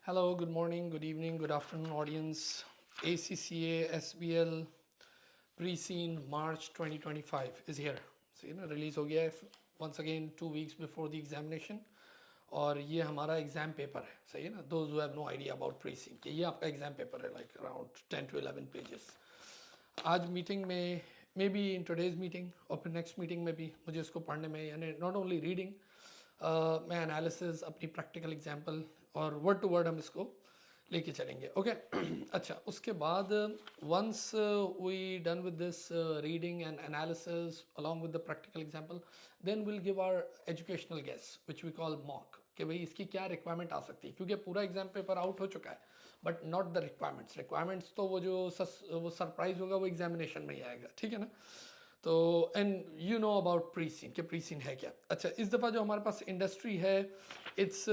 Hello, good morning, good evening, good afternoon, audience. ACCA SBL pre-scene March 2025 is here. So release हो गया है once again 2 weeks before the examination. और ये हमारा exam paper है, सही है ना. Those who have no idea about pre-scene कि ये आपका एग्जाम पेपर है, like around 10 to 11 pages. आज मीटिंग में may be in today's meeting और फिर नेक्स्ट मीटिंग में भी मुझे इसको पढ़ने में, यानी नॉट ओनली रीडिंग, मैं एनालिसिस, अपनी प्रैक्टिकल एग्जांपल और वर्ड टू वर्ड हम इसको लेके चलेंगे. ओके अच्छा, उसके बाद once we done with this reading and analysis along with the practical example, then will give our educational guess which we call mock, कि भाई इसकी क्या रिक्वायरमेंट आ सकती है, क्योंकि पूरा एग्जाम पेपर आउट हो चुका है बट नॉट द रिक्वायरमेंट्स तो वो जो वो सरप्राइज होगा वो एग्जामिनेशन में ही आएगा, ठीक है ना. तो and you know about pre seen, कि प्री सीन है क्या. अच्छा, इस दफ़ा जो हमारे पास इंडस्ट्री है, इट्स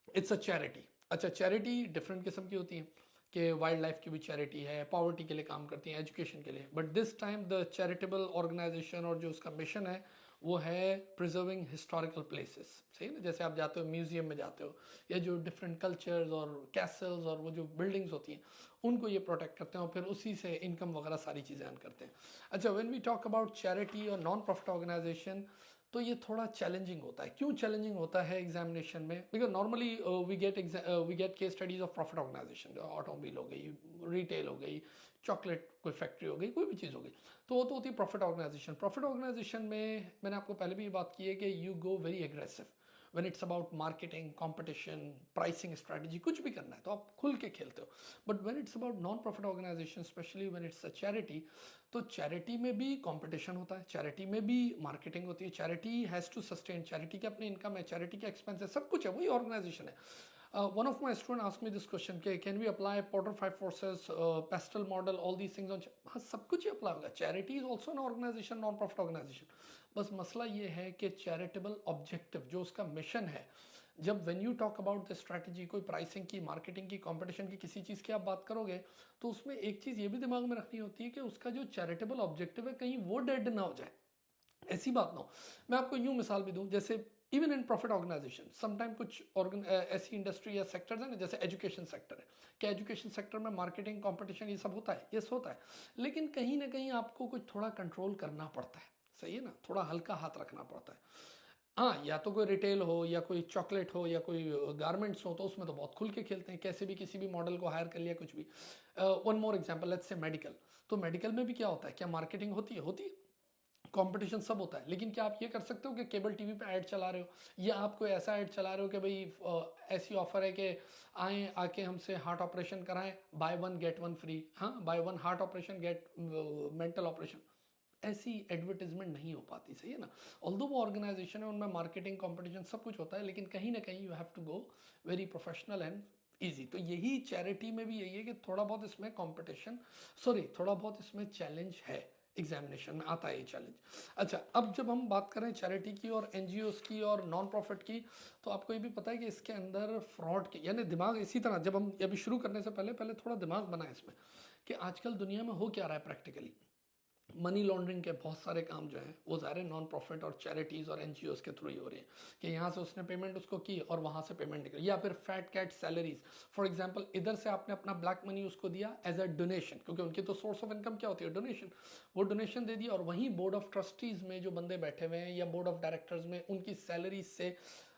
इट्स अ चैरिटी. अच्छा, चैरिटी डिफरेंट किस्म की होती हैं, कि वाइल्ड लाइफ की भी चैरिटी है, पॉवर्टी के लिए काम करती हैं, एजुकेशन के लिए. But this time the charitable organization और जो उसका मिशन है वो है प्रिजर्विंग हिस्टोरिकल प्लेसेस. सही ना, जैसे आप जाते हो म्यूजियम में जाते हो, या जो डिफरेंट कल्चर्स और कैसल्स और वो जो बिल्डिंग्स होती हैं उनको ये प्रोटेक्ट करते हैं और फिर उसी से इनकम वगैरह सारी चीज़ें अर्न करते हैं. अच्छा, when we talk about charity और नॉन प्रॉफिट ऑर्गेनाइजेशन, तो ये थोड़ा चैलेंजिंग होता है. क्यों चैलेंजिंग होता है एग्जामिनेशन में? Because normally we get case studies of profit organization, automobile हो गई, रिटेल हो गई, चॉकलेट कोई फैक्ट्री हो गई, कोई भी चीज़ हो गई, तो वो तो होती है प्रॉफिट ऑर्गेनाइजेशन. प्रॉफिट ऑर्गेनाइजेशन में मैंने आपको पहले भी ये बात की है कि you go very aggressive when it's about marketing, competition, pricing strategy, कुछ भी करना है तो आप खुल के खेलते हो. But when it's about non-profit organization, especially when it's a charity, तो चैरिटी में भी कंपटीशन होता है, चैरिटी में भी मार्केटिंग होती है, charity has to sustain, charity की अपनी इनकम है, चैरिटी के एक्सपेंस है, सब कुछ है, वही ऑर्गेनाइजेशन है. One of my students asked me this question, can we apply Porter 5 forces, pastel model, all these things on? हाँ, सब कुछ ही अप्लाई होगा. Charity is also an organization, non profit organization. बस मसला ये है कि चैरिटेबल ऑब्जेक्टिव जो उसका मिशन है, जब when you talk about the strategy, कोई प्राइसिंग की, मार्केटिंग की, कंपटीशन की, किसी चीज़ की आप बात करोगे, तो उसमें एक चीज़ ये भी दिमाग में रखनी होती है कि उसका जो चैरिटेबल ऑब्जेक्टिव है कहीं वो डेड ना हो जाए, ऐसी बात ना हो. मैं आपको यूं मिसाल भी दूं, जैसे even in profit organization sometime कुछ ऐसी इंडस्ट्री या सेक्टर्स हैं ना, जैसे एजुकेशन सेक्टर है, क्या एजुकेशन सेक्टर में मार्केटिंग, कंपटीशन ये सब होता है? यस, होता है. लेकिन कहीं ना कहीं आपको कुछ थोड़ा कंट्रोल करना पड़ता है, सही है ना, थोड़ा हल्का हाथ रखना पड़ता है. हाँ, या तो कोई रिटेल हो, या कोई चॉकलेट हो, या कोई गारमेंट्स हो, तो उसमें तो बहुत खुल के खेलते हैं, कैसे भी किसी भी मॉडल को हायर कर लिया, कुछ भी. One more example, let's say medical. तो मेडिकल में भी क्या होता है, क्या मार्केटिंग होती है? होती है. कंपटीशन सब होता है, लेकिन क्या आप ये कर सकते हो कि केबल टीवी पे ऐड चला रहे हो, या आप कोई ऐसा ऐड चला रहे हो कि भाई ऐसी ऑफर है कि आए आके हमसे हार्ट ऑपरेशन कराएं, buy one get one free, हाँ, buy one heart operation get mental operation. ऐसी एडवर्टीजमेंट नहीं हो पाती, सही है ना. ऑल्दो वो ऑर्गेनाइजेशन है, उनमें मार्केटिंग, कंपटीशन सब कुछ होता है, लेकिन कहीं ना कहीं you have to go very professional and easy. तो यही चैरिटी में भी यही है कि थोड़ा बहुत इसमें कंपटीशन, सॉरी, थोड़ा बहुत इसमें चैलेंज है, एग्जामिनेशन में आता है ये चैलेंज. अच्छा, अब जब हम बात करें चैरिटी की और एनजीओस की और नॉन प्रॉफिट की, तो आपको ये भी पता है कि इसके अंदर फ्रॉड के, यानी दिमाग इसी तरह, जब हम अभी शुरू करने से पहले पहले थोड़ा दिमाग बनाए इसमें, कि आजकल दुनिया में हो क्या रहा है प्रैक्टिकली. मनी लॉन्ड्रिंग के बहुत सारे काम जो हैं वो ज़ाहिर नॉन प्रॉफिट और चैरिटीज़ और एनजीओस के थ्रू ही हो रही हैं, कि यहाँ से उसने पेमेंट उसको की और वहाँ से पेमेंट निकली. या फिर fat cat salaries, for example इधर से आपने अपना ब्लैक मनी उसको दिया एज अ डोनेशन, क्योंकि उनकी तो सोर्स ऑफ इनकम क्या होती है, डोनेशन. वो डोनेशन दे दिया और वहीं बोर्ड ऑफ ट्रस्टीज़ में जो बंदे बैठे हुए हैं या बोर्ड ऑफ डायरेक्टर्स में, उनकी सैलरी से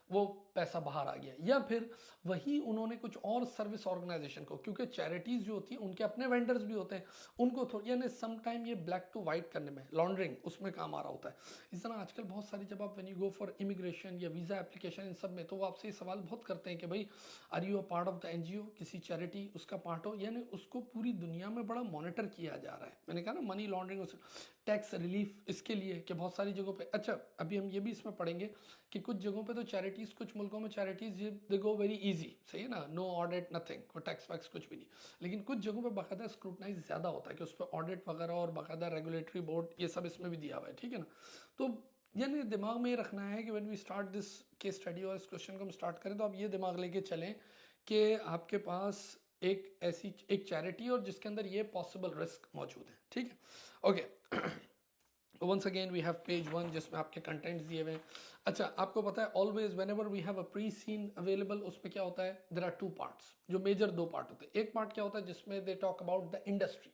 वो पैसा बाहर आ गया. या फिर वही उन्होंने कुछ और सर्विस ऑर्गेनाइजेशन को, क्योंकि चैरिटीज़ जो होती है उनके अपने वेंडर्स भी होते हैं, उनको थोड़ी, यानी सम टाइम ये ब्लैक टू वाइट करने में, लॉन्ड्रिंग उसमें काम आ रहा होता है. इस तरह आजकल बहुत सारी, जब आप when you go for immigration या वीज़ा एप्लीकेशन, इन सब में, तो वो आपसे ये सवाल बहुत करते हैं कि भाई are you a part of the NGO, किसी चैरिटी उसका पार्ट हो, यानी उसको पूरी दुनिया में बड़ा मॉनिटर किया जा रहा है. मैंने कहा ना, मनी लॉन्ड्रिंग, टैक्स रिलीफ इसके लिए, कि बहुत सारी जगहों पे. अच्छा, अभी हम ये भी इसमें पढ़ेंगे कि कुछ जगहों पे तो चैरिटीज़, कुछ मुल्कों में चैरिटीज़ दे गो वेरी इजी, सही है ना, नो ऑडिट नथिंग, कोई टैक्स वैक्स कुछ भी नहीं. लेकिन कुछ जगहों पे बाकायदा स्क्रूटनाइज ज़्यादा होता है, कि उस पर ऑडिट वगैरह और बाकायदा रेगुलेटरी बोर्ड ये सब इसमें भी दिया हुआ है, ठीक है ना. तो यानी दिमाग में ये रखना है कि when we start this case study और इस क्वेश्चन को हम स्टार्ट करें, तो आप ये दिमाग लेके चलें कि आपके पास एक ऐसी एक चैरिटी और जिसके अंदर ये पॉसिबल रिस्क मौजूद है, ठीक है. Okay once again we have page 1 जिसमें आपके कंटेंट्स दिए हुए हैं। अच्छा, आपको पता है always whenever we have a pre seen available, उसमें क्या होता है, देर आर 2 पार्ट्स, जो मेजर 2 पार्ट होते हैं। एक पार्ट क्या होता है जिसमें they talk about the industry,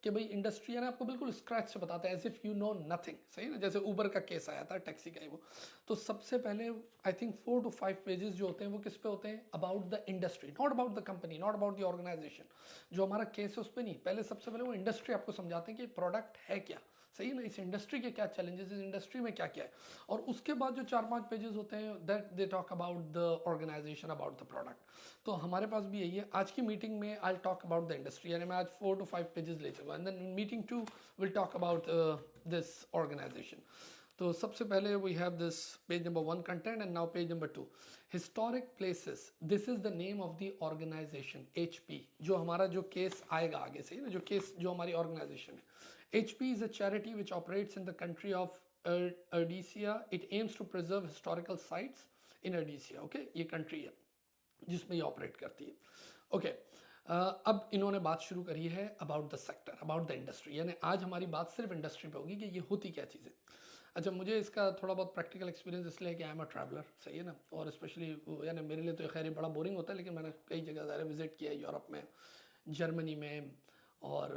कि भाई इंडस्ट्री है ना, आपको बिल्कुल स्क्रैच से बताते हैं, as if you know nothing, सही ना, जैसे ऊबर का केस आया था, टैक्सी का ही वो। तो सबसे पहले आई थिंक 4 to 5 पेजेस जो होते हैं वो किस पे होते हैं, about the industry, not about the company, not about the organization. जो हमारा केस है उस पर नहीं, पहले सबसे पहले वो इंडस्ट्री आपको समझाते हैं कि प्रोडक्ट है क्या, सही है ना, इस इंडस्ट्री के क्या चैलेंजेस, इस इंडस्ट्री में क्या क्या है। और उसके बाद जो 4-5 पेजेस होते हैं that they talk about the organization, about the product. तो हमारे पास भी यही है। आज की मीटिंग में I talk about the industry, यानी मैं आज 4 to 5 पेजेस ले चुका, and then meeting 2 will talk about this organization. तो सबसे पहले we have this page number 1 content, and now page number 2 historic places. This is the name of the organization, HP, जो हमारा जो केस आएगा आगे से ना, जो केस जो हमारी ऑर्गेनाइजेशन है। HP is a charity which operates in the country of Rhodesia. It aims to preserve historical sites in Rhodesia. Okay, ये country है जिसमें ये ऑपरेट करती है। ओके, अब इन्होंने बात शुरू करी है about the sector, about the industry, यानी आज हमारी बात सिर्फ इंडस्ट्री पे होगी कि ये होती क्या चीज़ है। अच्छा, मुझे इसका थोड़ा बहुत प्रैक्टिकल एक्सपीरियंस इसलिए कि आई एम अ ट्रैवलर, सही है ना, और स्पेशली यानी मेरे लिए तो खैर बड़ा बोरिंग होता है, लेकिन मैंने कई जगह ज़्यादा विजिट किया है, यूरोप में, जर्मनी में, और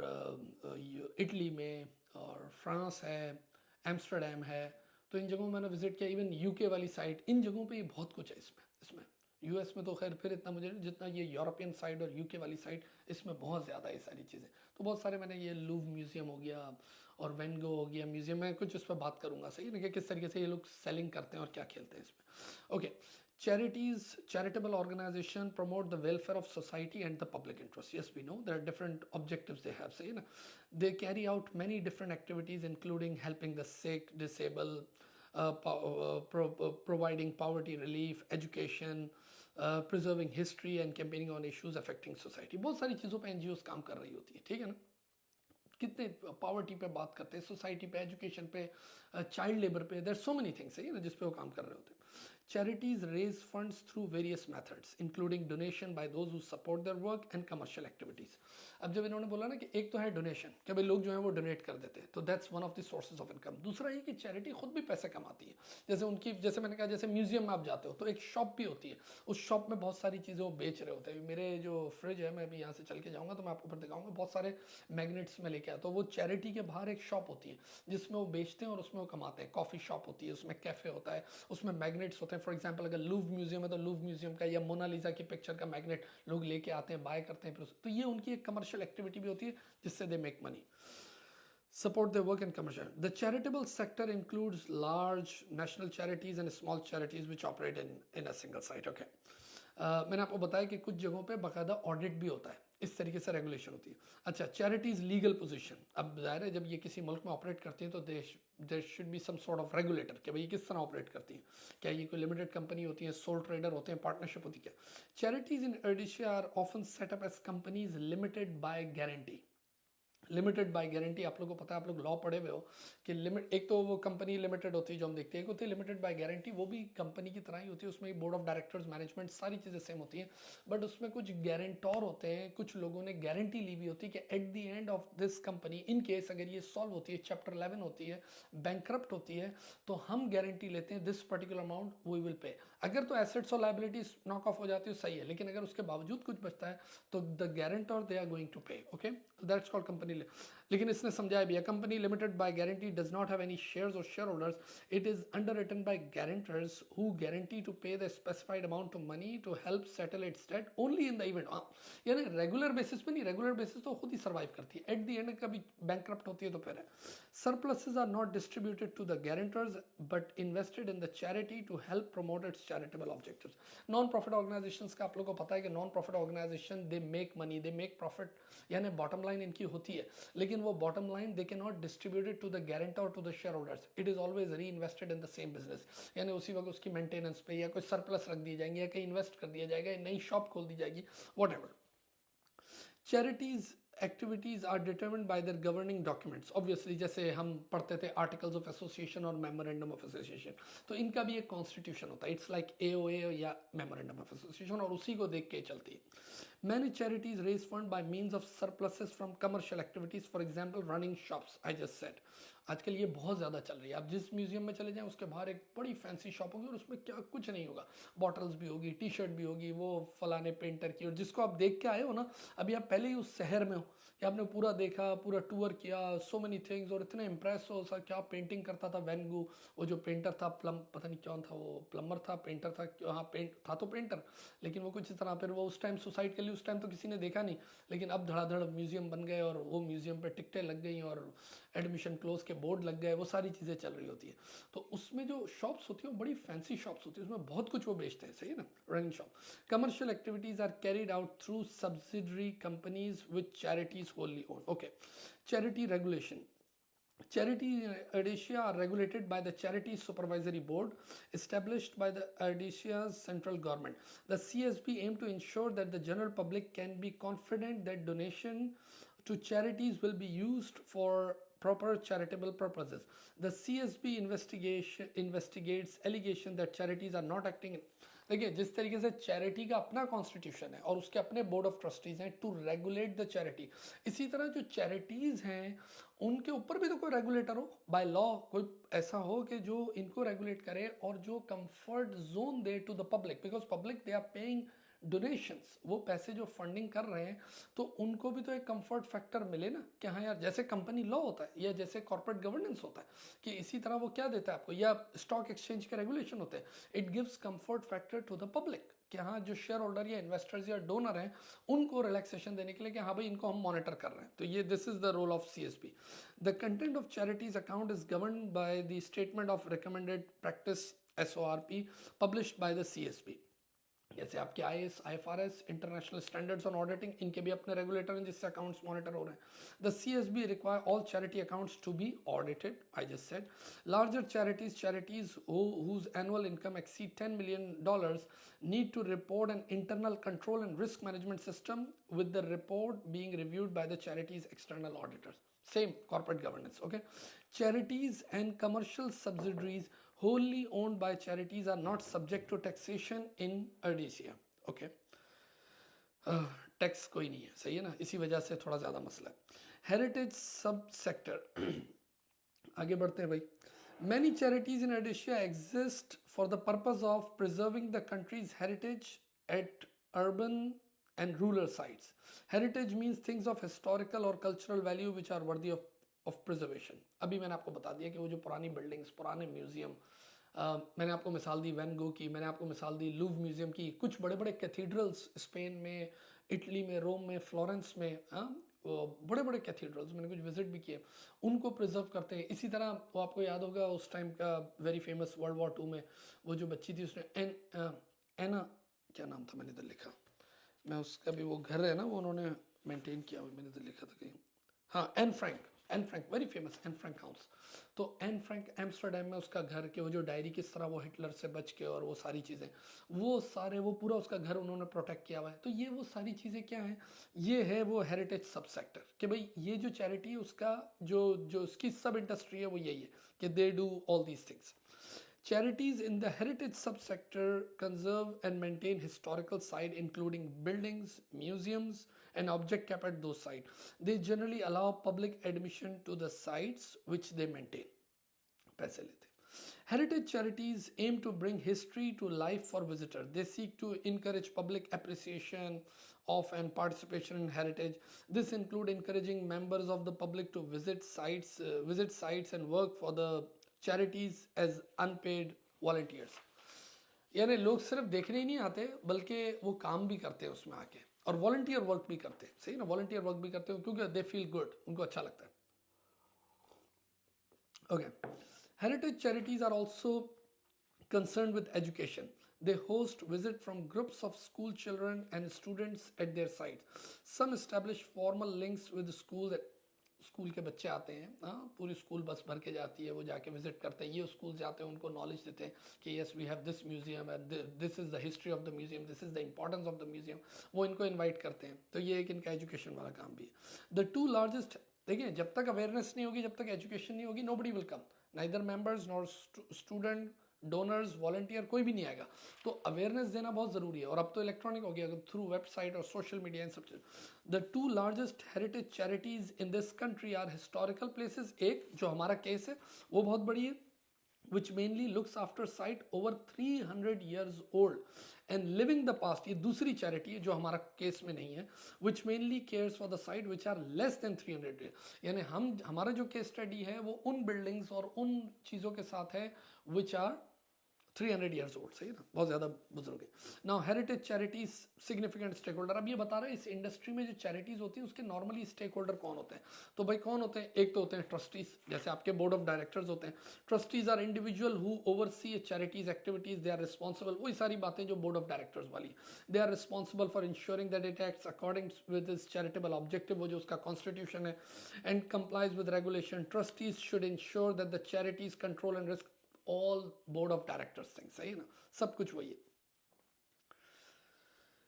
इटली में, और फ्रांस है, एम्स्टर्डम है। तो इन जगहों में मैंने विजिट किया, इवन UK वाली साइड, इन जगहों पे ये बहुत कुछ है इसमें US में तो खैर फिर इतना मुझे जितना ये यूरोपियन साइड और UK वाली साइड, इसमें बहुत ज़्यादा ये सारी चीज़ें। तो बहुत सारे मैंने ये लूव म्यूज़ियम हो गया और वैन गो हो गया म्यूज़ियम, में कुछ इस पर बात करूँगा, सही है ना, कि किस तरीके से ये लोग सेलिंग करते हैं और क्या खेलते हैं इसमें। Okay, charities, charitable organization promote the welfare of society and the public interest. Yes, we know there are different objectives they have, say, you know, they carry out many different activities including helping the sick, disabled, providing poverty relief, education, preserving history and campaigning on issues affecting society. बहुत सारी चीज़ों पे NGOs काम कर रही होती है, ठीक है ना। कितने पावर्टी पे बात करते हैं, सोसाइटी पे, एजुकेशन पे, चाइल्ड लेबर पे, देयर सो मेनी थिंग्स है ना जिस पे वो काम कर रहे होते हैं। Charities raise funds through various methods, including donation by those who support their work and commercial activities. अब जब इन्होंने बोला ना कि एक तो है डोनेशन, कि भाई लोग जो है वो डोनेट कर देते हैं, तो that's one of the sources of income. दूसरा ये कि चैरिटी खुद भी पैसे कमाती है, जैसे उनकी, जैसे मैंने कहा, जैसे म्यूजियम में आप जाते हो तो एक शॉप भी होती है, उस शॉप में बहुत सारी चीज़ें वो बेच रहे होते हैं। मेरे जो फ्रिज है, मैं अभी यहाँ से चल के जाऊँगा तो मैं आपको फिर दिखाऊंगा, बहुत सारे मैग्नेट्स में लेके आता हूँ। वो चैरिटी के बाहर एक शॉप होती है जिसमें वो बेचते हैं और उसमें वो कमाते हैं। कॉफ़ी शॉप होती है, उसमें कैफ़े होता है, उसमें मैग्नेट्स होते हैं। फॉर एग्जाम्पल अगर लूव म्यूजियम है तो लूव म्यूजियम का या मोनालिसा की पिक्चर का मैग्नेट लोग लेके आते हैं, बाय करते हैं, फिर तो ये उनकी एक कमर्शियल एक्टिविटी भी होती है जिससे दे make money, support their work and commercial. The charitable sector includes large national charities and small charities which operate in a single site. Okay. मैंने आपको बताया कि कुछ जगहों पे बाकायदा ऑडिट भी होता है, इस तरीके से रेगुलेशन होती है। अच्छा, चैरिटीज लीगल पोजीशन, अब जाहिर है जब ये किसी मुल्क में ऑपरेट करती हैं तो there should be some sort of regulator, कि भाई किस तरह ऑपरेट करती हैं, क्या ये कोई लिमिटेड कंपनी होती है, सोल ट्रेडर होते हैं, पार्टनरशिप होती है क्या। Charities in Rhodesia are often set up as companies limited by guarantee. Limited by guarantee, आप लोगों को पता है, आप लोग लॉ पढ़े हुए हो कि लिमिट, एक तो वो कंपनी लिमिटेड होती है जो हम देखते हैं, एक होती है लिमिटेड बाय गारंटी, वो भी कंपनी की तरह ही होती है, उसमें बोर्ड ऑफ डायरेक्टर्स, मैनेजमेंट, सारी चीज़ें सेम होती हैं, बट उसमें कुछ गारंटोर होते हैं, कुछ लोगों ने गारंटी ली हुई होती है कि eight the end of this company, in case अगर ये सॉल्व होती है, चैप्टर 11 होती है, बैंकरप्ट होती है, तो हम गारंटी लेते हैं this particular amount we will pay. अगर तो एसेट्स और लाइबिलिटीज नॉक ऑफ हो जाती है सही है, लेकिन अगर उसके बावजूद कुछ बचता है तो the guarantor they are going to pay. Okay, that's called company. लेकिन इसने समझाया भी, company limited by guarantee does not have any shares और share holders, it is underwritten by guarantors who guarantee to pay the specified amount of money to help settle its debt only in the event. यानी regular basis पे नहीं, regular basis तो खुद ही survive करती है, at the end कभी bankrupt होती है तो फिर है। Surpluses are not distributed to the guarantors but invested in the charity to help promote its charitable objectives. Non profit organizations का आप लोगों को पता है कि non profit organization they make money, they make profit, यानी बॉटम लाइन इनकी होती है, लेकिन वो bottom line they cannot distribute it to the guarantor, to the shareholders. It is always reinvested in the same business. यानी उसी वक्त उसकी मेंटेनेंस पे या कोई सरप्लस रख दिए जाएंगे या कहीं इन्वेस्ट कर दिया जाएगा, नई शॉप खोल दी जाएगी, whatever. Charities activities are determined by their governing documents. Obviously जैसे हम पढ़ते थे आर्टिकल्स ऑफ एसोसिएशन और मेमोरेंडम ऑफ एसोसिएशन, तो इनका भी एक कॉन्स्टिट्यूशन होता है, इट्स लाइक AOA या मेमोरेंडम ऑफ एसोसिएशन, और उसी को देख के चलती है। Many charities raise fund by means of surpluses from commercial activities, for example running shops, I just said. आजकल ये बहुत ज़्यादा चल रही है. आप जिस म्यूजियम में चले जाएं उसके बाहर एक बड़ी फैंसी शॉप होगी और उसमें क्या कुछ नहीं होगा, बॉटल्स भी होगी, टी शर्ट भी होगी, वो फलाने पेंटर की, और जिसको आप देख के आए हो ना, अभी आप पहले ही उस शहर में हो कि आपने पूरा देखा, पूरा टूर किया, सो मेनी थिंग्स, और इतने इम्प्रेस हो सर, क्या पेंटिंग करता था वैन गो, वो जो पेंटर था, पता नहीं कौन था वो, प्लम्बर था, पेंटर था, हाँ पेंट था तो पेंटर, लेकिन वो कुछ इस तरह, फिर वो उस टाइम सुसाइड कर ली, उस टाइम तो किसी ने देखा नहीं, लेकिन अब धड़ाधड़ म्यूजियम बन गए और वो म्यूजियम पे टिकटें लग गई और एडमिशन क्लोज के बोर्ड लग गए, वो सारी चीज़ें चल रही होती है. तो उसमें जो शॉप्स होती है वो बड़ी फैंसी शॉप्स होती है, उसमें बहुत कुछ वो बेचते हैं, सही है ना, running shop. Commercial activities are carried out through subsidiary companies with charities wholly owned. Okay, charity regulation. Charity in Rhodesia are regulated by the Charity Supervisory Board established by the Rhodesia's central government. The CSB aim to ensure that the general public can be confident that donation to charities will be used for proper charitable purposes. The CSB investigates allegation that charities are not acting. देखिए, जिस तरीके से charity का अपना constitution है और उसके अपने बोर्ड ऑफ ट्रस्टीज हैं टू रेगुलेट द चैरिटी, इसी तरह जो चैरिटीज हैं उनके ऊपर भी तो कोई रेगुलेटर हो, बाय लॉ कोई ऐसा हो कि जो इनको रेगुलेट करे और जो कंफर्ट जोन दे to the public, because public they are paying donations, वो पैसे जो फंडिंग कर रहे हैं तो उनको भी तो एक कंफर्ट फैक्टर मिले ना कि हाँ यार, जैसे कंपनी लॉ होता है या जैसे कॉर्पोरेट गवर्नेंस होता है कि इसी तरह वो क्या देता है आपको, या स्टॉक एक्सचेंज के रेगुलेशन होते हैं, it gives comfort factor to the public कि हाँ जो शेयर होल्डर या इन्वेस्टर्स या डोनर हैं उनको रिलैक्सेशन देने के लिए कि हाँ भाई इनको हम मॉनिटर कर रहे हैं. तो ये this is the role of CSP. The content of charities account is govern by the statement of recommended practice SORP published by the CSP. जैसे आपके IAS, IFRS, international standards on auditing, इनके भी अपने रेगुलेटर हैं जिससे accounts monitor हो रहे हैं. The CSB require all charity accounts to be audited, I just said. Larger charities whose annual income exceed $10 million need to report an internal control and risk management system, with the report being reviewed by the charity's external auditors. Same corporate governance, okay. Charities and commercial subsidiaries wholly owned by charities are not subject to taxation in Rhodesia, okay. Tax कोई नहीं है, सही है ना, इसी वजह से थोड़ा ज़्यादा मसला है. हेरिटेज सब सेक्टर, आगे बढ़ते हैं भाई. Many charities in Rhodesia exist for the purpose of preserving the country's heritage at urban and rural sites. Heritage means things of historical or cultural value which are worthy of preservation. अभी मैंने आपको बता दिया कि वो जो पुरानी buildings, पुराने म्यूजियम, मैंने आपको मिसाल दी वैन गो की, मैंने आपको मिसाल दी लूव म्यूजियम की, कुछ बड़े बड़े कैथीड्रल्स स्पेन में, इटली में, रोम में, फ्लोरेंस में, बड़े बड़े कैथीड्रल्स मैंने कुछ विजिट भी किए, उनको प्रिजर्व करते हैं. इसी तरह वो आपको याद होगा उस टाइम का very famous World War II में वो जो बच्ची थी उसने एना, क्या नाम था, मैंने इधर लिखा, मैं उसका भी वो घर है ना वो उन्होंने मेंटेन किया हुआ, मैंने इधर लिखा था कहीं, हाँ Anne Frank very famous Anne Frank house. तो एन फ्रैंक एम्स्टरडेम में उसका घर के वो जो डायरी किस तरह वो हिटलर से बच के और वो सारी चीज़ें, वो सारे वो पूरा उसका घर उन्होंने प्रोटेक्ट किया हुआ है. तो ये वो सारी चीज़ें क्या हैं, ये है वो हेरिटेज सब सेक्टर कि भाई ये जो चैरिटी है उसका जो उसकी सब इंडस्ट्री है वो यही है कि they do all these things. Charities in the heritage subsector conserve and maintain historical sites, including buildings, museums, and objects kept at those sites. They generally allow public admission to the sites which they maintain. पैसे लेते. Heritage charities aim to bring history to life for visitors. They seek to encourage public appreciation of and participation in heritage. This includes encouraging members of the public to visit sites and work for the charities as unpaid volunteers. यानी लोग सिर्फ देखने ही नहीं आते बल्कि वो काम भी करते हैं उसमें आके, और वॉलंटियर वर्क भी करते हैं, सही ना, वॉलंटियर वर्क भी करते हैं क्योंकि दे फील गुड, उनको अच्छा लगता है. Okay. Heritage charities are also concerned with education. They host visits from groups of school children and students at their sites. Some establish formal links with schools. School के बच्चे आते हैं, हाँ, पूरी स्कूल बस भर के जाती है, वो जाके विजिट करते हैं, ये स्कूल जाते हैं, उनको नॉलेज देते हैं कि yes we have this museum and this is the history of the museum, this is the importance of the museum, वो इनको इनवाइट करते हैं. तो ये एक इनका एजुकेशन वाला काम भी है. द टू लार्जेस्ट, देखिए जब तक अवेयरनेस नहीं होगी, जब तक एजुकेशन नहीं होगी, nobody will come, neither members nor student donors, volunteer कोई भी नहीं आएगा। तो अवेयरनेस देना बहुत ज़रूरी है। और अब तो इलेक्ट्रॉनिक हो गया थ्रू वेबसाइट और सोशल मीडिया इन सब चीज़। The two largest heritage charities in this country are historical places, एक जो हमारा केस है वो बहुत बड़ी है, which mainly looks after site over 300 years old and living the past, ये दूसरी चैरिटी है जो हमारा केस में नहीं है, which mainly cares for the site which are less than 300 years, यानी हमारा जो केस स्टडी है वो उन बिल्डिंग्स और उन चीज़ों के साथ है which are 300 years old, सही ना, बहुत ज़्यादा बुजुर्ग है। Now heritage charities significant stake holder, अब ये बता रहे हैं इस इंडस्ट्री में जो चैरिटीज होती हैं उसके नॉर्मली स्टेक होल्डर कौन होते हैं। तो भाई कौन होते हैं, एक तो होते हैं ट्रस्टीज, जैसे आपके बोर्ड ऑफ डायरेक्टर्स होते हैं। Trustees are individual who oversee charities activities, they are responsible, वही सारी बातें जो बोर्ड ऑफ डायरेक्टर्स वाली, they are responsible for ensuring that it acts according with is charitable objective, वो जो उसका कॉन्स्टिट्यूशन है, and complies with regulation. Trustees should ensure that the charities control and risk all board of directors thing, सही ना, सब कुछ वही है।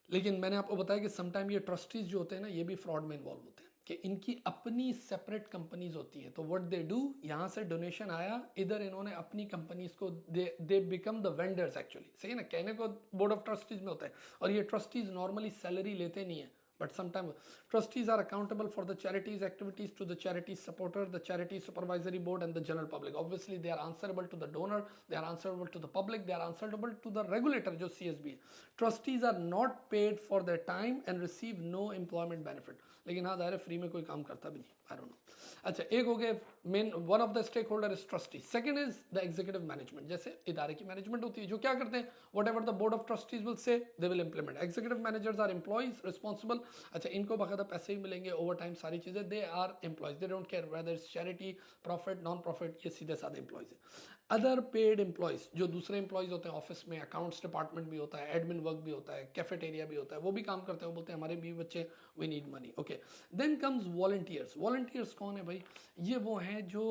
लेकिन मैंने आपको बताया कि समटाइम ये ट्रस्टीज जो होते हैं ना ये भी फ्रॉड में इन्वॉल्व होते हैं कि इनकी अपनी सेपरेट कंपनीज होती हैं। तो व्हाट दे डू, यहाँ से डोनेशन आया, इधर इन्होंने अपनी कंपनीज को they become the vendors actually, सही है ना, कहने को बोर्ड ऑफ ट्रस्टीज में होता है। और ये ट्रस्टीज नॉर्मली सैलरी लेते नहीं है, but sometimes trustees are accountable for the charity's activities to the charity's supporter, the charity supervisory board and the general public. Obviously they are answerable to the donor, they are answerable to the public, they are answerable to the regulator जो CSB है। trustees are not paid for their time and receive no employment benefit, लेकिन हाँ दायरे free में कोई काम करता भी नहीं, I don't know। अच्छा, एक हो गए main, one of the stake holder is trustee. Second is the executive management, जैसे इदारे की मैनेजमेंट होती है जो क्या करते हैं, whatever the board of trustees will say they will implement. Executive managers are employees responsible, अच्छा इनको बाकायदा पैसे भी मिलेंगे ओवर टाइम, सारी चीजें, they are employees, they don't care whether it's charity, profit, non profit, ये सीधे साधे एम्प्लॉइज है। अदर पेड एम्प्लॉइज, जो दूसरे एम्प्लॉइज होते हैं ऑफिस में, अकाउंट्स डिपार्टमेंट भी होता है, एडमिन वर्क भी होता है, कैफेटेरिया भी होता है, वो भी काम करते हैं, वो बोलते हैं हमारे भी बच्चे, we need money, okay. Then comes volunteers. Volunteers कौन है भाई, ये वो हैं जो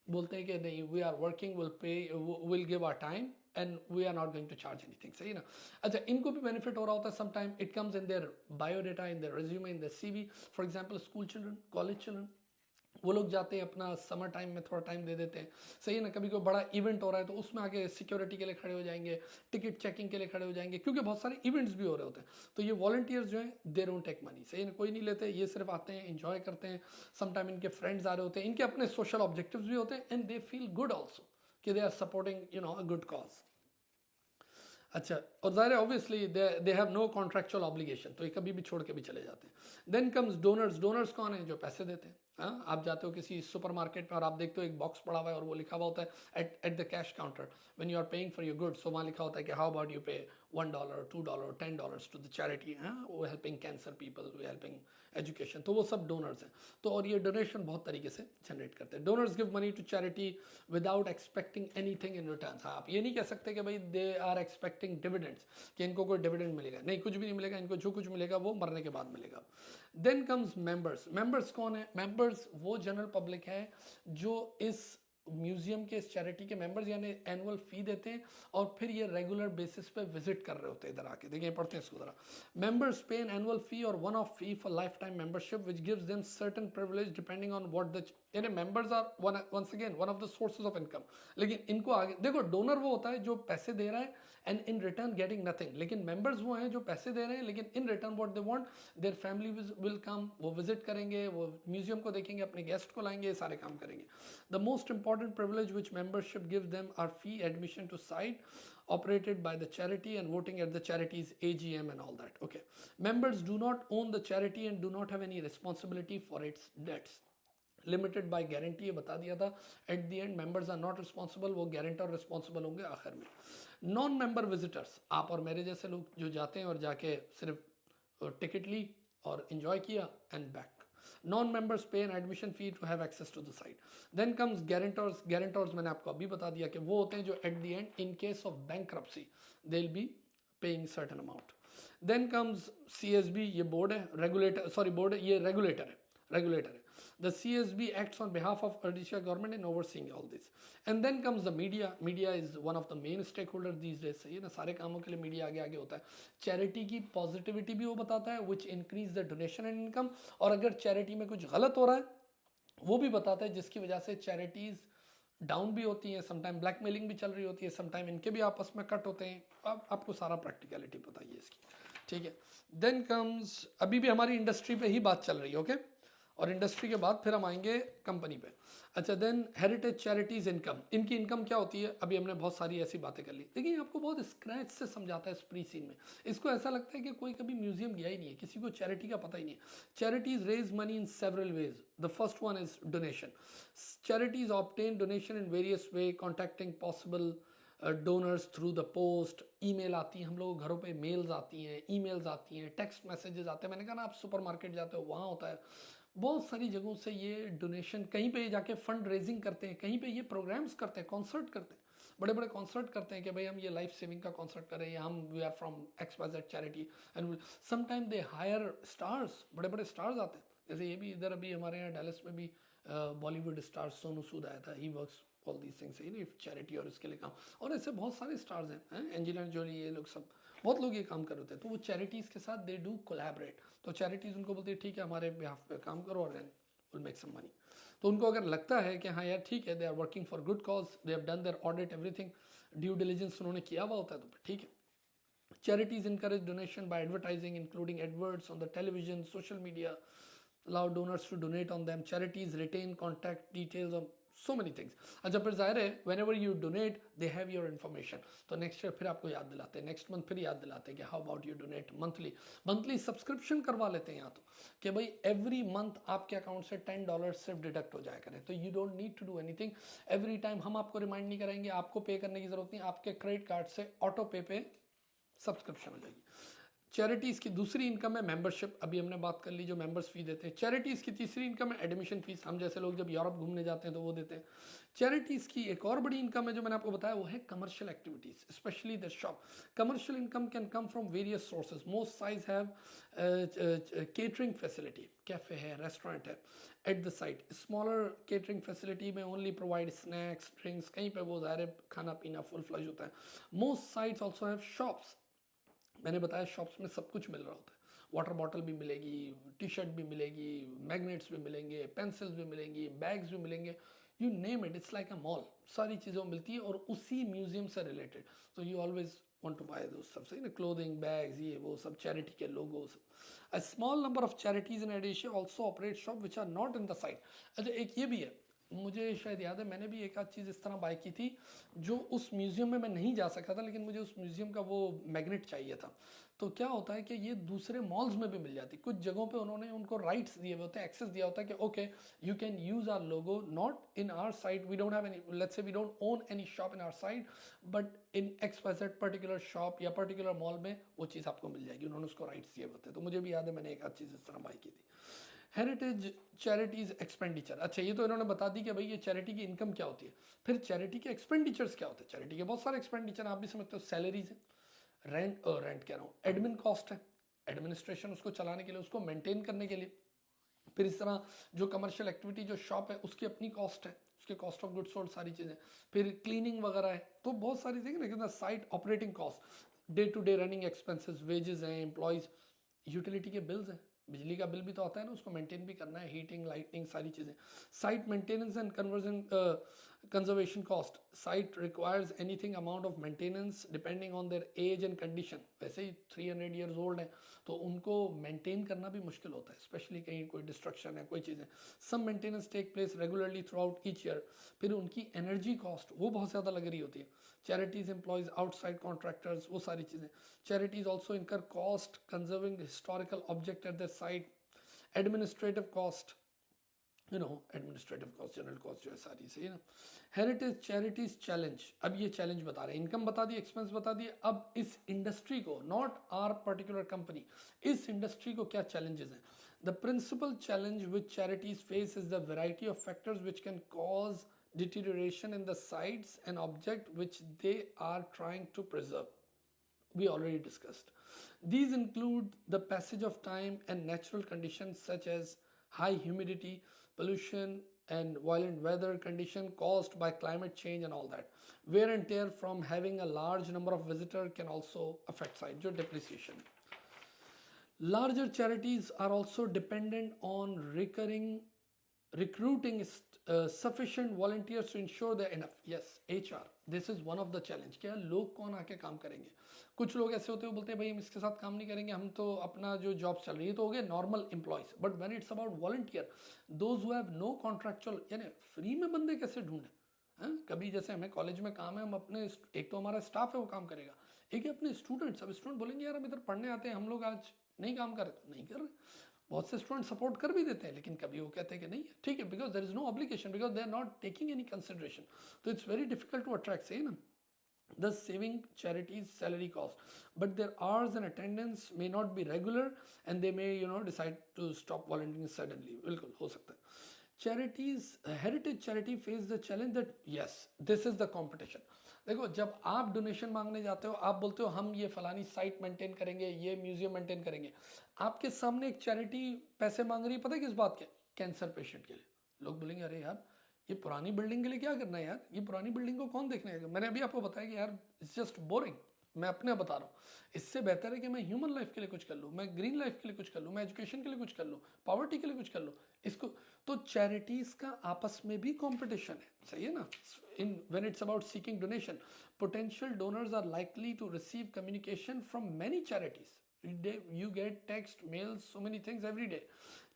बोलते हैं कि नहीं, we are working, will pay, will give our time and we are not going to charge anything, सही ना। अच्छा, इनको भी बेनिफिट हो रहा होता है sometime, it comes in their biodata, in their resume, in their CV। For example school children, college children, वो लोग जाते हैं अपना समर टाइम में थोड़ा टाइम दे देते हैं, सही है ना। कभी कोई बड़ा इवेंट हो रहा है तो उसमें आके सिक्योरिटी के लिए खड़े हो जाएंगे, टिकट चेकिंग के लिए खड़े हो जाएंगे, क्योंकि बहुत सारे इवेंट्स भी हो रहे होते हैं। तो ये वॉलंटियर्स जो हैं दे डोंट टेक मनी, सही है ना, कोई नहीं लेते, ये सिर्फ आते हैं, इंजॉय करते हैं। समटाइम इनके फ्रेंड्स आ रहे होते हैं, इनके अपने सोशल ऑब्जेक्टिव्स भी होते हैं, and they feel good also कि they are supporting a good cause. अच्छा, और ज़ाहिर है obviously they have no contractual obligation, तो ये कभी भी छोड़ के भी चले जाते हैं। Then comes donors. डोनर्स कौन है, जो पैसे देते हैं। हाँ, आप जाते हो किसी सुपरमार्केट में और आप देखते हो एक बॉक्स पड़ा हुआ है और वो लिखा हुआ होता है at the cash counter when you are paying for your goods, तो वहाँ लिखा होता है कि हाउ अबाउट यू पे $1, $2, $10 टू द चैरिटी, वो हेल्पिंग कैंसर पीपल, वो हेल्पिंग एजुकेशन, तो वो सब डोनर्स हैं। तो और ये डोनेशन बहुत तरीके से जनरेट करते हैं। Donors give money to charity without expecting anything in return. हाँ, आप ये नहीं कह सकते कि भाई दे आर एक्सपेक्टिंग डिविडेंड्स, कि इनको कोई डिविडेंड मिलेगा, नहीं, कुछ भी नहीं मिलेगा, इनको जो कुछ मिलेगा वो मरने के बाद मिलेगा। Then comes members. मेंबर्स कौन है, मेंबर्स वो जनरल पब्लिक है जो इस म्यूजियम के, इस चैरिटी के मेंबर्स, यानी एनुअल फी देते हैं और फिर ये रेगुलर बेसिस पे विजिट कर रहे होते हैं इधर आके। देखिए पढ़ते हैं इसको जरा। मेंबर्स पे एन एनुअल फी और one off fee for life time membership which gives them certain privilege depending on what the, यानी members are once again one of the sources of income. लेकिन इनको आगे देखो, डोनर वो होता है जो पैसे दे रहा है and in return getting nothing, लेकिन मेंबर्स वो हैं जो पैसे दे रहे हैं लेकिन in return what they want, their family will come, वो विजिट करेंगे, वो म्यूजियम को देखेंगे, अपने गेस्ट को लाएंगे, सारे काम करेंगे। The most important privilege which membership gives them are fee, admission to site operated by the charity and voting at the charity's AGM and all that. Okay, members do not own the charity and do not have any responsibility for its debts. Limited by guarantee, ये बता दिया था। At the end members are not responsible, वो guarantor responsible होंगे आखिर में। Non member visitors, आप और मेरे जैसे लोग जो जाते हैं और जाके सिर्फ टिकट ली और एंजॉय किया and back. Non-members pay an admission fee to have access to the site. Then comes guarantors. Guarantors मैंने आपको अभी बता दिया कि वो होते हैं जो at the end in case of bankruptcy they'll be paying certain amount. Then comes CSB, ये बोर्ड है, रेगुलेटर, सॉरी बोर्ड है, ये रेगुलेटर है, रेगुलेटर है। The CSB acts on behalf of Odisha government in overseeing all this. And then comes the media. Media is one of the main stakeholders these days. सही है ना, सारे कामों के लिए मीडिया आगे आगे होता है। चैरिटी की पॉजिटिविटी भी वो बताता है which increase the donation and income, और अगर चैरिटी में कुछ गलत हो रहा है वो भी बताता है जिसकी वजह से चैरिटीज डाउन भी होती हैं, समटाइम ब्लैकमेलिंग भी चल रही होती है, समटाइम इनके भी आपस में कट होते हैं। अब आपको सारा प्रैक्टिकलिटी पता ही है इसकी, ठीक है। देन कम्स, अभी भी हमारी इंडस्ट्री पे ही बात चल रही है, ओके, और इंडस्ट्री के बाद फिर हम आएंगे कंपनी पे। अच्छा, देन हेरिटेज चैरिटीज इनकम, इनकी इनकम क्या होती है? अभी हमने बहुत सारी ऐसी बातें कर ली, देखिए आपको बहुत स्क्रैच से समझाता है इस प्री सीन में। इसको ऐसा लगता है कि कोई कभी म्यूजियम गया ही नहीं है, किसी को चैरिटी का पता ही नहीं है। Charities raise money in several ways. The first one is donation. Charities obtain donation in various way, contacting possible donors through the post. Email आती है, हम लोग घरों पे मेल्स आती हैं, ईमेल्स आती हैं, टेक्स्ट मैसेजेस आते हैं। मैंने कहा ना, आप सुपरमार्केट जाते हो वहाँ होता है। बहुत सारी जगहों से ये डोनेशन, कहीं पे जाके फंड रेजिंग करते हैं, कहीं पे ये प्रोग्राम्स करते हैं, कॉन्सर्ट करते हैं, बड़े बड़े कॉन्सर्ट करते हैं कि भाई हम ये लाइफ सेविंग का कॉन्सर्ट कर रहे हैं, हम we are from XYZ charity. And sometime they hire stars, बड़े बड़े स्टार्स आते हैं। जैसे ये भी इधर अभी हमारे यहाँ डैलस में भी बॉलीवुड स्टार सोनू सूद आया था, he works all these things in charity और इसके लिए काम। और ऐसे बहुत सारे स्टार्स हैं, एंजेलिना जोली, ये लोग सब, बहुत लोग ये काम कर रहे थे। तो वो चैरिटीज़ के साथ दे डू कोलैबोरेट। तो चैरिटीज़ उनको बोलती है ठीक है हमारे बिहाफ पे काम करो और विल मेक सम मनी। तो उनको अगर लगता है कि हाँ यार ठीक है, they are working for good cause, they have done their audit, everything due diligence उन्होंने किया हुआ होता है, तो ठीक है। Charities encourage donation by advertising, including adverts on the television, social media, allow donors to donate on them. Charities retain contact details on so many things. अच्छा, फिर जाहिर है whenever you donate they have your information. तो next year फिर आपको याद दिलाते हैं, नेक्स्ट मंथ फिर याद दिलाते हैं कि how about you donate monthly. Monthly subscription करवा लेते हैं यहाँ, तो कि भाई एवरी मंथ आपके अकाउंट से $10 सिर्फ डिडक्ट हो जाया करें। तो you don't need to do anything. Every time हम आपको रिमाइंड नहीं करेंगे, आपको पे करने की जरूरत नहीं, आपके क्रेडिट कार्ड से ऑटो पे सब्सक्रिप्शन हो जाएगी। चैरिटीज़ की दूसरी इनकम है मेंबरशिप, अभी हमने बात कर ली, जो मेंबर्स फी देते हैं। चैरिटीज़ की तीसरी इनकम है एडमिशन फीस, हम जैसे लोग जब यूरोप घूमने जाते हैं तो वो देते हैं। चैरिटीज़ की एक और बड़ी इनकम है जो मैंने आपको बताया, वो है commercial activities, specially the shop. Commercial income can come from various sources. Most size have catering facility, cafe है, रेस्टोरेंट है at the site. Smaller catering facility में ओनली प्रोवाइड स्नैक्स, ड्रिंक्स, कहीं पे वो ज़ाहिर खाना पीना फुल फ्लश होता है। Most sites also have shops. मैंने बताया शॉप्स में सब कुछ मिल रहा होता है, वाटर बॉटल भी मिलेगी, टी शर्ट भी मिलेगी, मैग्नेट्स भी मिलेंगे, पेंसिल्स भी मिलेंगी, बैग्स भी मिलेंगे, you name it, it's like a mall. सारी चीज़ें मिलती है और उसी म्यूजियम से रिलेटेड। तो you always want to buy those stuff, so clothing, bags, ये वो सब charity के logos. A small number of charities in Asia also operate shop which are not in the site. अच्छा, एक ये भी है, मुझे शायद याद है मैंने भी एक आध चीज़ इस तरह बाय की थी, जो उस म्यूज़ियम में मैं नहीं जा सकता था, लेकिन मुझे उस म्यूज़ियम का वो मैग्नेट चाहिए था। तो क्या होता है कि ये दूसरे मॉल्स में भी मिल जाती, कुछ जगहों पे उन्होंने उनको राइट्स दिए हुए होते हैं, एक्सेस दिया होता है कि okay you can use our logo not in our site, we don't have any, let's say we don't own any shop in our site, but in XYZ particular shop या particular mall में वो चीज़ आपको मिल जाएगी। उन्होंने उसको rights दिए होते हैं। तो मुझे भी याद है मैंने एक आध चीज़ इस तरह बाय की थी। हेरिटेज चैरिटीज एक्सपेंडिचर, अच्छा ये तो इन्होंने बता दी कि भाई ये चैरिटी की इनकम क्या होती है। फिर चैरिटी के एक्सपेंडिचर्स क्या होते हैं? चैरिटी के बहुत सारे एक्सपेंडिचर आप भी समझते हो, सैलरीज है, रेंट कह रहा हूँ, एडमिन कॉस्ट है, एडमिनिस्ट्रेशन उसको चलाने के लिए, उसको मेंटेन करने के लिए। फिर इस तरह जो कमर्शियल एक्टिविटी जो शॉप है उसकी अपनी कॉस्ट है, उसके कॉस्ट ऑफ गुड्स सोल्ड सारी चीज़ें। फिर क्लीनिंग वगैरह है, तो बहुत सारी चीज़ें, लेकिन site operating cost, day to day running expenses, wages हैं, एम्प्लॉयज़, यूटिलिटी के बिल्स हैं, बिजली का बिल भी तो आता है ना, उसको मेंटेन भी करना है, हीटिंग, लाइटिंग, सारी चीज़ें। Site maintenance and conversion conservation cost, site requires anything amount of maintenance depending on their age and condition. वैसे ही 300 ईयर्स ओल्ड है तो उनको मेंटेन करना भी मुश्किल होता है, स्पेशली कहीं कोई डिस्ट्रक्शन है, कोई चीज़ें। Some maintenance take place regularly throughout each year. फिर उनकी एनर्जी कॉस्ट वो बहुत ज़्यादा लग रही होती है। चैरिटीज़ एम्प्लॉयज़ आउटसाइड कॉन्ट्रैक्टर्स, वो सारी चीज़ें। चैरिटीज़ ऑल्सो इनकर cost conserving historical object at the site. Administrative cost, administrative cost, general cost जो है सारी, सही है ना। हेरिटेज चैरिटीज चैलेंज, अब ये चैलेंज बता रहे हैं, इनकम बता दी, एक्सपेंस बता दिए, अब इस इंडस्ट्री को, नॉट आर पर्टिकुलर कंपनी, इस इंडस्ट्री को क्या चैलेंजेस हैं। The principal challenge which charities face is the variety of factors which can cause deterioration in the sites and object which they are trying to preserve. We already discussed. These include the passage of time and natural conditions such as high humidity, pollution, and violent weather condition caused by climate change and all that. Wear and tear from having a large number of visitors can also affect site jo depreciation. Larger charities are also dependent on recruiting sufficient volunteers to ensure they're enough. Yes, HR, this is one of the challenge. क्या लोग कौन आके काम करेंगे? कुछ लोग ऐसे होते हैं बोलते हैं भाई हम इसके साथ काम नहीं करेंगे, हम तो अपना जो जॉब चल रही है तो हो गए normal employees. But when it's about volunteer, those who have no contractual, यानी फ्री में बंदे कैसे ढूंढे? कभी जैसे हमें कॉलेज में काम है, हम अपने एक तो हमारा स्टाफ है वो काम करेगा, एक है अपने स्टूडेंट्स. अब स्टूडेंट बोलेंगे यार हम इधर पढ़ने आते हैं, हम लोग आज नहीं काम कर रहे, नहीं कर रहे. बहुत से स्टूडेंट सपोर्ट कर भी देते हैं, लेकिन कभी वो कहते हैं कि नहीं है ठीक है, because there is no obligation, because they are not taking any consideration. तो it's very difficult to attract, सही ना. thus saving charities salary cost, but their hours and attendance may not be regular and they may decide to stop volunteering suddenly. बिल्कुल हो सकता है. Charities, heritage charity face the challenge that yes, this is the competition. देखो जब आप donation मांगने जाते हो, आप बोलते हो हम ये फलानी साइट मेंटेन करेंगे, ये म्यूजियम मेंटेन करेंगे, आपके सामने एक चैरिटी पैसे मांग रही है, पता है किस बात के? कैंसर पेशेंट के लिए. लोग बोलेंगे अरे यार ये पुरानी बिल्डिंग के लिए क्या करना है यार, ये पुरानी बिल्डिंग को कौन देखने आएगा? मैंने अभी आपको बताया कि यार इट्स जस्ट बोरिंग. मैं अपने बता रहा हूँ, इससे बेहतर है कि मैं ह्यूमन लाइफ के लिए कुछ कर लूँ, मैं ग्रीन लाइफ के लिए कुछ कर लूँ, मैं एजुकेशन के लिए कुछ कर लूँ, पॉवर्टी के लिए कुछ कर लूँ. इसको तो चैरिटीज का आपस में भी कंपटीशन है, सही है ना. In when it's about seeking donation, potential donors are likely to receive communication from many charities. You get text, mails, so many things every day.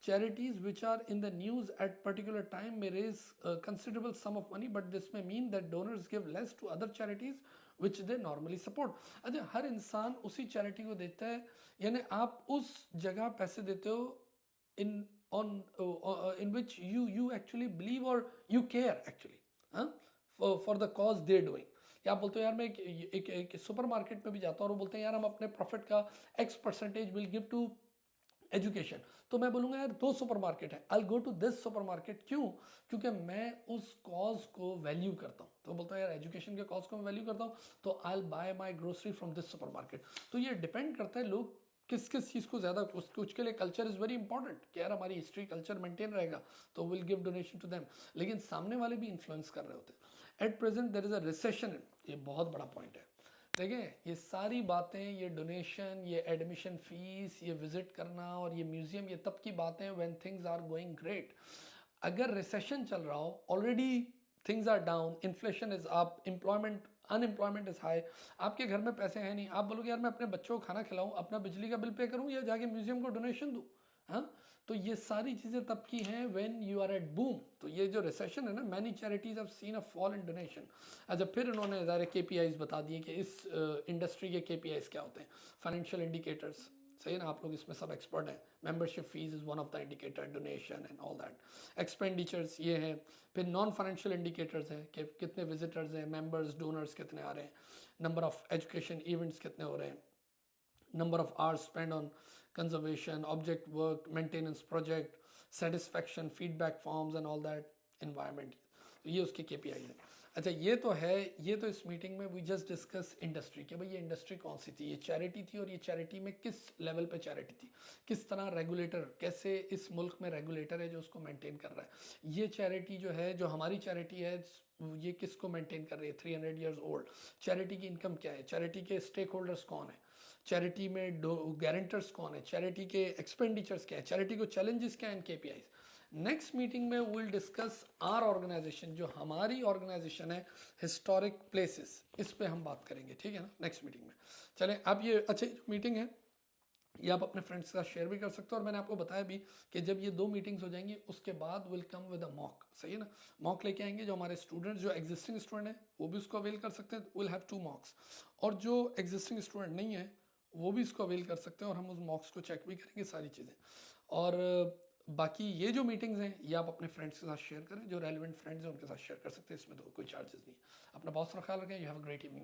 Charities which are in the news at particular time may raise a considerable sum of money, but this may mean that donors give less to other charities which they normally support. अच्छा, हर इंसान उसी charity को देता है, यानी आप उस जगह पैसे देते हो in on in which you actually believe or you care actually, for the cause they're doing. या आप बोलते हो यार मैं एक सुपर मार्केट में भी जाता हूँ और वो बोलते हैं यार हम अपने प्रॉफिट का X% will give to education, तो मैं बोलूँगा यार 2 सुपर मार्केट है, I go to this supermarket. क्यों? क्योंकि मैं उस कॉज को वैल्यू करता हूँ. तो बोलता है यार एजुकेशन के कॉज को मैं वैल्यू करता हूँ, तो I buy my grocery from this supermarket. तो ये डिपेंड करता है लोग किस किस चीज़ को ज़्यादा, उसके लिए कल्चर इज़ वेरी इंपॉर्टेंट कि यार हमारी हिस्ट्री कल्चर मेंटेन रहेगा तो will give donation to them. लेकिन सामने वाले भी इन्फ्लुएंस कर रहे होते हैं. At present there is a recession. ये बहुत बड़ा पॉइंट है. देखें ये सारी बातें, ये डोनेशन, ये एडमिशन फीस, ये विजिट करना और ये म्यूजियम, ये तब की बातें when things are going great. अगर रिसेशन चल रहा हो, already things are down, inflation is up, employment unemployment is high, आपके घर में पैसे हैं नहीं, आप बोलोगे यार मैं अपने बच्चों को खाना खिलाऊं, अपना बिजली का बिल पे करूं या जाके म्यूजियम को डोनेशन दूं. हाँ, तो ये सारी चीज़ें तब की हैं when you are at boom. तो ये जो रिसेशन है ना, many charities have seen a fall in donation. अच्छा, फिर उन्होंने ज़ाहिर KPIs बता दिए कि इस इंडस्ट्री के KPIs क्या होते हैं. फाइनेंशियल इंडिकेटर्स, सही ना, आप लोग इसमें सब एक्सपर्ट हैं. Membership fees is one of the indicator, donation and all that. Expenditures ये हैं. फिर नॉन फाइनेंशियल इंडिकेटर्स हैं कि कितने विजिटर्स हैं, मेंबर्स, डोनर्स कितने आ रहे हैं, नंबर ऑफ एजुकेशन इवेंट्स कितने हो रहे हैं, number of hours spent on conservation, object work, maintenance project, satisfaction, feedback forms and all that, environment. तो ये उसके KPI है. अच्छा, ये तो है, ये तो इस मीटिंग में वी जस्ट डिस्कस इंडस्ट्री कि भाई ये इंडस्ट्री कौन सी थी, ये चैरिटी थी, और ये चैरिटी में किस लेवल पे चैरिटी थी, किस तरह रेगुलेटर, कैसे इस मुल्क में रेगुलेटर है जो उसको मेंटेन कर रहा है. ये चैरिटी जो है, जो हमारी चैरिटी है, ये किसको मेंटेन कर रही है, 300 years ओल्ड. चैरिटी की इनकम क्या है, चैरिटी के स्टेक होल्डर्स कौन है, चैरिटी में गारंटर्स कौन है, चैरिटी के एक्सपेंडिचर्स क्या है, चैरिटी को चैलेंजेस क्या है, KPIs. नेक्स्ट मीटिंग में विल डिस्कस आर ऑर्गेनाइजेशन, जो हमारी ऑर्गेनाइजेशन है, हिस्टोरिक प्लेसेस, इस पे हम बात करेंगे, ठीक है ना, नेक्स्ट मीटिंग में. चलें, अब ये अच्छी मीटिंग है, ये आप अपने फ्रेंड्स के साथ शेयर भी कर सकते हो. और मैंने आपको बताया भी कि जब ये 2 मीटिंग्स हो जाएंगी उसके बाद will come with a mock, सही है ना. मॉक लेके आएंगे, जो हमारे स्टूडेंट्स, जो एग्जिस्टिंग स्टूडेंट हैं वो भी उसको अवेल कर सकते हैं, विल हैव 2 मॉक्स. और जो एग्जिस्टिंग स्टूडेंट नहीं है वो भी इसको अवेल कर सकते हैं, और हम उस मॉक्स को चेक भी करेंगे, सारी चीज़ें. और बाकी ये जो मीटिंग्स हैं ये आप अपने फ्रेंड्स के साथ शेयर करें, जो रेलिवेंट फ्रेंड्स हैं उनके साथ शेयर कर सकते हैं, इसमें तो कोई चार्जेस नहीं. अपना बहुत सारा ख्याल रखें. You have a great evening.